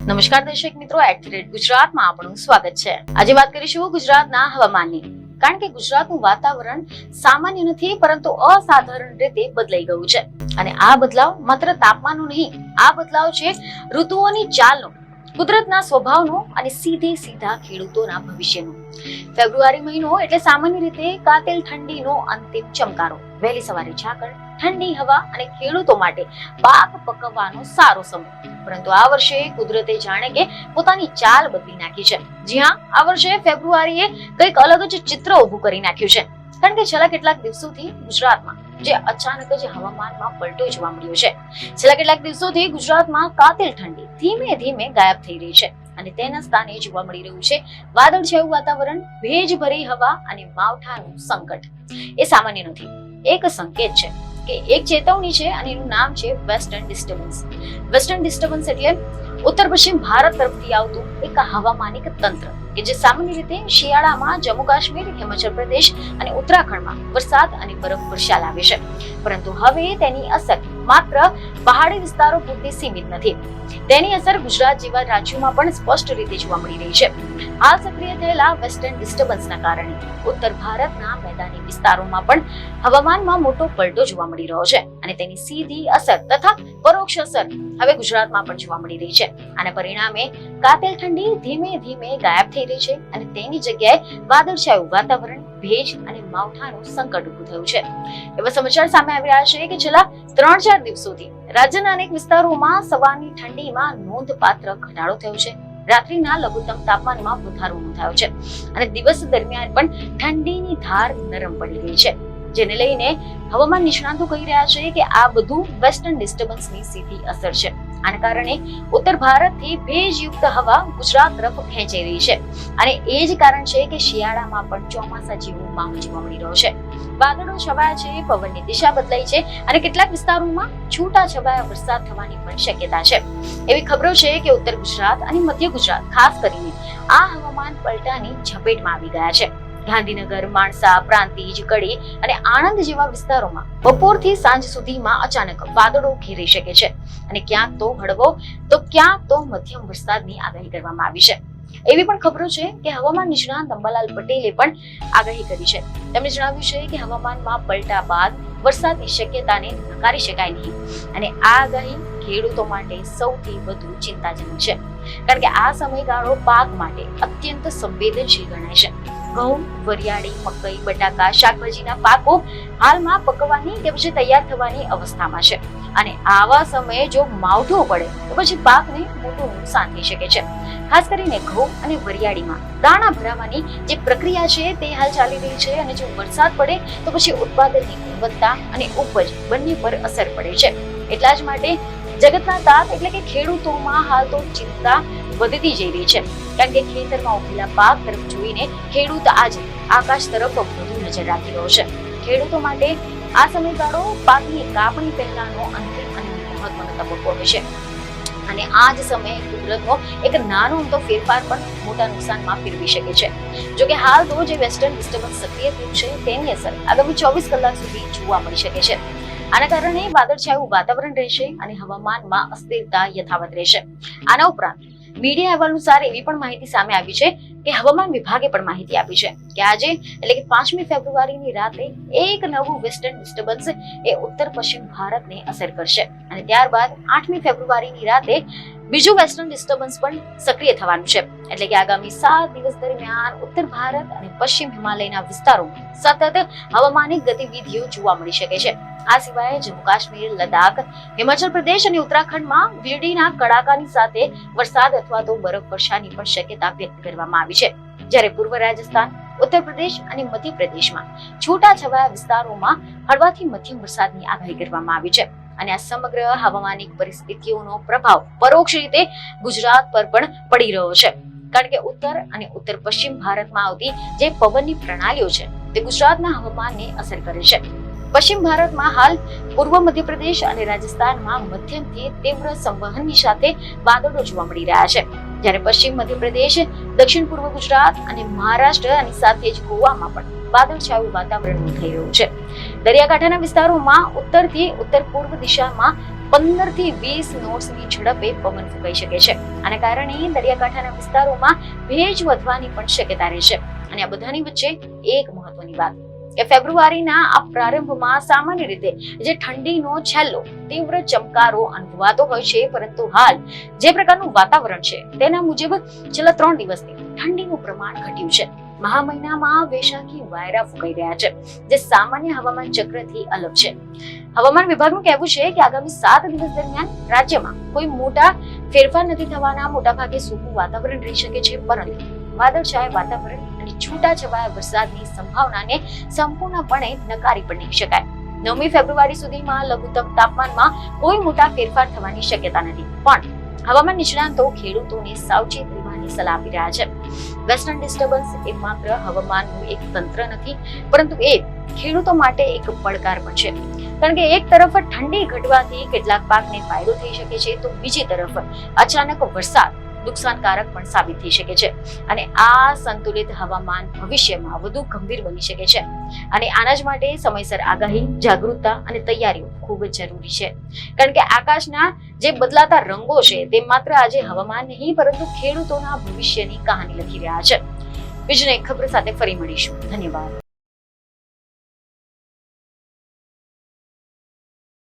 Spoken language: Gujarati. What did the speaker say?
નમસ્કાર દર્શક મિત્રો, ગુજરાતમાં આપણું સ્વાગત છે। આજે વાત કરીશું ગુજરાતના હવામાનની, કારણ કે ગુજરાતનું વાતાવરણ સામાન્ય નથી પરંતુ અસાધારણ રીતે બદલાઈ ગયું છે। અને આ બદલાવ માત્ર તાપમાનનો નહીં, આ બદલાવ છે ઋતુઓની ચાલનો, કુદરતના સ્વભાવનો અને સીધા ખેડૂતોના ભવિષ્યનો। ફેબ્રુઆરી મહિનો એટલે સામાન્ય રીતે કાતિલ ઠંડીનો અંતિમ ચમકારો, વહેલી સવારે ઝાકળ, ઠંડી હવા અને ખેડૂતો માટે પાક પકવવાનો સારો સમય। પરંતુ આ વર્ષે કુદરતે જાણે કે પોતાની ચાલ બદલી નાખી છે। જી હા, આ વર્ષે ફેબ્રુઆરીએ કંઈક અલગ જ ચિત્ર ઊભું કરી નાખ્યું છે, કારણ કે છેલ્લા કેટલાક દિવસોથી ગુજરાતમાં જે અચાનક જ હવામાનમાં પલટો જોવા મળ્યો છે। છેલ્લા કેટલાક દિવસોથી ગુજરાતમાં કાતિલ ઠંડી ધીમે ધીમે ગાયબ થઈ રહી છે અને તેના સ્થાને જોવા મળી રહ્યું છે વાદળછાયું વાતાવરણ, ભેજભરી હવા અને માવઠાનું સંકટ। એ સામાન્ય નથી, એક સંકેત છે કે એક ચેતવણી છે અને એનું નામ છે વેસ્ટર્ન ડિસ્ટર્બન્સ। વેસ્ટર્ન ડિસ્ટર્બન્સ એટલે ઉત્તર પશ્ચિમ ભારત તરફથી આવતું એક હવામાનિક તંત્ર કે જે સામાન્ય રીતે શિયાળામાં જમ્મુ કાશ્મીર, હિમાચલ પ્રદેશ અને ઉત્તરાખંડમાં વરસાદ અને બરફવર્ષા લાવે છે। પરંતુ હવે તેની અસર માત્ર પહાડી વિસ્તારો પૂરતી સીમિત નથી, તેની અસર ગુજરાત જેવા રાજ્યોમાં પણ સ્પષ્ટ રીતે જોવા મળી રહી છે। હાલ સક્રિય થયેલા વેસ્ટર્ન ડિસ્ટર્બન્સના કારણે ઉત્તર ભારતના મેદાની વિસ્તારોમાં પણ હવામાનમાં મોટો પલટો જોવા મળી રહ્યો છે અને તેની સીધી અસર તથા પરોક્ષ અસર હવે ગુજરાતમાં પણ જોવા મળી રહી છે। આના પરિણામે કાતિલ ઠંડી ધીમે ધીમે ગાયબ થઈ રહી છે અને તેની જગ્યાએ વાદળછાયું વાતાવરણ, ભેજ અને માવઠાનું સંકટ ઊભું થયું છે। એવા સમાચાર સામે આવી રહ્યા છે કે છેલ્લા 3-4 દિવસોથી રાજ્યના અનેક વિસ્તારોમાં સવારની ઠંડીમાં નોંધપાત્ર ઘટાડો થયો છે। રાત્રિના લઘુત્તમ તાપમાનમાં વધારો નોંધાયો છે અને દિવસ દરમિયાન પણ ઠંડીની ધાર નરમ પડી રહી છે, જેને લઈને હવામાન નિષ્ણાતો કહી રહ્યા છે કે આ બધું વેસ્ટર્ન ડિસ્ટર્બન્સની સીધી અસર છે। આના કારણે ઉત્તર ભારતથી ભેજયુક્ત હવા ગુજરાત તરફ ખેંચાઈ રહી છે અને એ જ કારણ છે કે શિયાળામાં પણ ચોમાસા જેવો માહોલ જોવા મળી રહ્યો છે। વાદળો છવાયા છે, પવનની દિશા બદલાઈ છે અને કેટલાક વિસ્તારોમાં છૂટાછવાયા વરસાદ થવાની પણ શક્યતા છે। એવી ખબરો છે કે ઉત્તર ગુજરાત અને મધ્ય ગુજરાત ખાસ કરીને આ હવામાન પલટાની ઝપેટમાં આવી ગયા છે। ગાંધીનગર, માણસા, પ્રાંતિજ, કડી અને આણંદ જેવા વિસ્તારોમાં બપોરથી સાંજ સુધીમાં અચાનક વાદળો ઘેરાઈ શકે છે અને ક્યાંક તો હળવો તો ક્યાંક તો મધ્યમ વરસાદની આગાહી કરવામાં આવી છે। એવી પણ ખબરો છે કે હવામાન નિષ્ણાત અંબાલાલ પટેલે પણ આગાહી કરી છે। તેમણે જણાવ્યું છે કે હવામાનમાં પલટા બાદ વરસાદની શક્યતાને નકારી શકાય નહીં અને આ આગાહી ખેડૂતો માટે સૌથી વધુ ચિંતાજનક છે, કારણ કે આ સમયગાળો પાક માટે અત્યંત સંવેદનશીલ ગણાય છે। ઘઉં, વરિયાળી, મકઈ, બટાકા, શાકભાજીના પાકો હાલમાં પકવાની કે પછી તૈયાર થવાની અવસ્થામાં છે અને આવા સમયે જો માવઠું પડે તો પછી પાકને મોટું નુકસાન થઈ શકે છે। ખાસ કરીને ઘઉં અને વરિયાળીમાં દાણા ભરાવાની જે પ્રક્રિયા છે તે હાલ ચાલી રહી છે અને જો વરસાદ પડે તો પછી ઉત્પાદનની ગુણવત્તા અને ઉપજ બંને પર અસર પડે છે। એટલા જ માટે જગતના તાત એટલે કે ખેડૂતોમાં હાલ તો ચિંતા વધતી જઈ રહી છે, કારણ કે ખેતરમાં ઉગેલા પાક તરફ જોઈને ખેડૂત આજે આકાશ તરફ વધુ નજર રાખી રહ્યો છે। ખેડૂતો માટે આ સમયગાળો પાકની કાપણી પહેલાનો અંતિમ અને મહત્વનો તબક્કો હોય છે અને આ જ સમયે કુદરતનો એક નાનો અમથો ફેરફાર પણ મોટા નુકસાનમાં ફેરવી શકે છે। જોકે હાલ તો જે વેસ્ટર્ન ડિસ્ટર્બન્સ સક્રિય થયું છે તેની અસર આગામી 24 કલાક સુધી જોવા મળી શકે છે। આના કારણે વાદળછાયું વાતાવરણ રહેશે અને હવામાનમાં અસ્થિરતા યથાવત રહેશે। આના ઉપરાંત મીડિયા અહેવાલ અનુસાર એવી પણ માહિતી સામે આવી છે કે હવામાન વિભાગે પણ માહિતી આપી છે કે આજે એટલે કે 5મી ફેબ્રુઆરીની રાતે એક નવું વેસ્ટર્ન ડિસ્ટર્બન્સ એ ઉત્તર પશ્ચિમ ભારતને અસર કરશે અને ત્યારબાદ 8મી ફેબ્રુઆરીની રાતે બીજું વેસ્ટર્ન ડિસ્ટર્બન્સ પણ સક્રિય થવાનું છે। એટલે કે આગામી 7 દિવસ દરમિયાન ઉત્તર ભારત અને પશ્ચિમ હિમાલયના વિસ્તારોમાં સતત હવામાનિક ગતિવિધિઓ જોવા મળી શકે છે। આ સિવાય જમ્મુ કાશ્મીર, લદ્દાખ, હિમાચલ પ્રદેશ અને ઉત્તરાખંડમાં વીજળીના કડાકાની સાથે વરસાદ અથવા તો બરફવર્ષાની પણ શક્યતા વ્યક્ત કરવામાં આવી છે, જ્યારે પૂર્વ રાજસ્થાન, ઉત્તર પ્રદેશ અને મધ્ય પ્રદેશમાં છૂટાછવાયા વિસ્તારોમાં હળવાથી મધ્યમ વરસાદની આગાહી કરવામાં આવી છે અને આ સમગ્ર હવામાનિક પરિસ્થિતિઓનો પ્રભાવ પરોક્ષ રીતે ગુજરાત પર પણ પડી રહ્યો છે, કારણ કે ઉત્તર અને ઉત્તર પશ્ચિમ ભારતમાં આવતી જે પવનની પ્રણાલીઓ છે તે ગુજરાતના હવામાનને અસર કરે છે। પશ્ચિમ ભારતમાં હાલ પૂર્વ મધ્યપ્રદેશ અને રાજસ્થાનમાં મધ્યમથી તીવ્ર સંવહનની સાથે વાદળો જોવા મળી રહ્યા છે, જ્યારે પશ્ચિમ મધ્યપ્રદેશ, દક્ષિણ પૂર્વ ગુજરાત અને મહારાષ્ટ્ર અને સાથે જ ગોવામાં પણ વાદળછાયું વાતાવરણ થઈ રહ્યું છે। દરિયાકાંઠાના વિસ્તારોમાં ઉત્તરથી ઉત્તર પૂર્વ દિશામાં 15 થી 20 નોટ્સની ઝડપે પવન ફૂંકાઈ શકે છે. આના કારણે દરિયાકાંઠાના વિસ્તારોમાં ભેજ વધવાની પણ શક્યતા રહેશે. અને આ બધાની વચ્ચે એક મહત્વની વાત કે ફેબ્રુઆરીના આ પ્રારંભમાં સામાન્ય રીતે જે ઠંડીનો છેલ્લો તીવ્ર ચમકારો અનુભવાતો હોય છે, પરંતુ હાલ જે પ્રકારનું વાતાવરણ છે તેના મુજબ છેલ્લા 3 દિવસથી ઠંડીનું પ્રમાણ ઘટ્યું છે. મહા મહિનામાં વૈશાખી વાયરા ફૂંકાઈ રહ્યા છે, જે સામાન્ય હવામાન ચક્રથી અલગ છે. હવામાન વિભાગનું કહેવું છે કે આગામી 7 દિવસ દરમિયાન રાજ્યમાં કોઈ મોટા ફેરફાર નથી થવાના. મોટાભાગે સૂકું વાતાવરણ રહી શકે છે, પરંતુ વાદળછાયા વાતાવરણ અને છૂટાછવાયા વરસાદની સંભાવનાને સંપૂર્ણપણે નકારી પણ નહીં શકાય. 9મી ફેબ્રુઆરી સુધીમાં લઘુત્તમ તાપમાનમાં કોઈ મોટા ફેરફાર થવાની શક્યતા નથી, પણ હવામાન નિષ્ણાંતો ખેડૂતોને સાવચેત રહેવાની સલાહ આપી રહ્યા છે. વેસ્ટર્ન ડિસ્ટર્બન્સ એ માત્ર હવામાનનું એક તંત્ર નથી, પરંતુ એ ખેડૂતો માટે એક પડકાર પણ છે. કારણ કે એક તરફ ઠંડી ઘટવાથી કેટલાક પાકને ફાયદો થઈ શકે છે, તો બીજી તરફ અચાનક વરસાદ નુકસાનકારક પણ સાબિત થઈ શકે છે. અને આ સંતુલિત હવામાન ભવિષ્યમાં વધુ ગંભીર બની શકે છે. અને આના જ માટે સમયસર આગાહી, જાગૃતતા અને તૈયારીઓ ખૂબ જ જરૂરી છે. કારણ કે આકાશના જે બદલાતા રંગો છે તે માત્ર આજે હવામાન નહીં, પરંતુ ખેડૂતોના ભવિષ્યની કહાની લખી રહ્યા છે. બીજી એક ખબર સાથે ફરી મળીશું. ધન્યવાદ.